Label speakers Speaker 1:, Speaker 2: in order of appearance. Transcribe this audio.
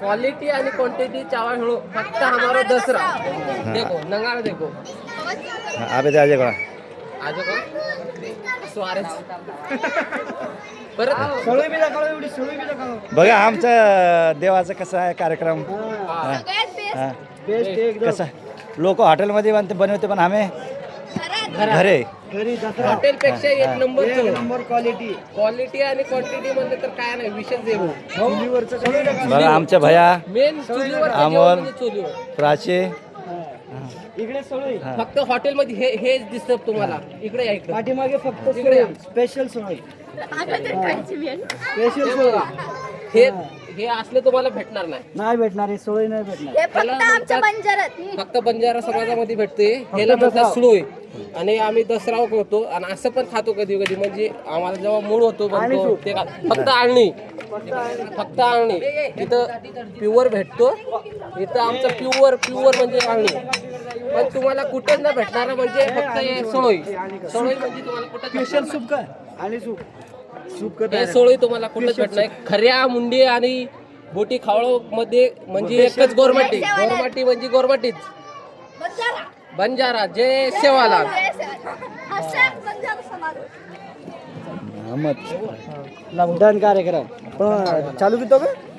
Speaker 1: Quality आणि quantity चावल हड़ो फक्त हमारो दसरा देखो नंगाड़ देखो
Speaker 2: आबे आजे कोणा
Speaker 1: आजो का स्वारेस परत
Speaker 3: सळई बी दाखव एवढी सळई बी दाखव
Speaker 2: बघा आमचा देवाचा कसा आहे कार्यक्रम हा.
Speaker 3: बेस्ट एकदम
Speaker 2: कसा लोक हॉटेलमध्ये बनवते पण आम्ही घरे
Speaker 3: घरी दसरा
Speaker 1: हॉटेल पेक्षा एक नंबर
Speaker 3: एक नंबर क्वालिटी
Speaker 1: क्वालिटी आणि क्वांटिटी म्हणजे तर काय नाही विशेष आहे
Speaker 3: चुलीवरचं सगळं टाका.
Speaker 2: बघा आमच्या भया
Speaker 1: मेन चुलीवर
Speaker 2: अमोल.
Speaker 1: म्हणजे चुलीवर
Speaker 2: प्राची
Speaker 3: इकडे सळई
Speaker 1: फक्त हॉटेलमध्ये हेच दिसतं तुम्हाला इकडे या इकडे
Speaker 3: पाठीमागे फक्त
Speaker 1: इकडे या.
Speaker 3: स्पेशल सळई स्पेशल सळई
Speaker 1: हे हे असले तुम्हाला भेटणार नाही
Speaker 3: नाही भेटणार हे सळई नाही भेटणार
Speaker 4: हे फक्त आमच्या बंजारात
Speaker 1: फक्त बंजारा समाजामध्ये भेटते ह्याला म्हणतात सुळोय आणि आम्ही दसरा करतो आणि असं पण खातो कधी कधी म्हणजे आम्हाला जेव्हा मूळ होतो बनतो ते फक्त आळणी फक्त आळणी इथं प्युअर भेटतो इथं आमचं प्युअर म्हणजे आळणी पण तुम्हाला कुठेच न भेटणार म्हणजे फक्त हे सोळी म्हणजे तुम्हाला कुठं
Speaker 3: स्पेशल सूप काय आणि सूप सूप
Speaker 1: हे सोळी तुम्हाला कुठेच भेटणार खऱ्या मुंडी आणि बोटी खावळ मध्ये म्हणजे एकच गोरमाटी म्हणजे गोरमाटीच
Speaker 4: बंजारा
Speaker 1: बंजारा जे सेवाला
Speaker 4: असं बंजारा समाज
Speaker 3: डन कार्यक्रम पण चालू किती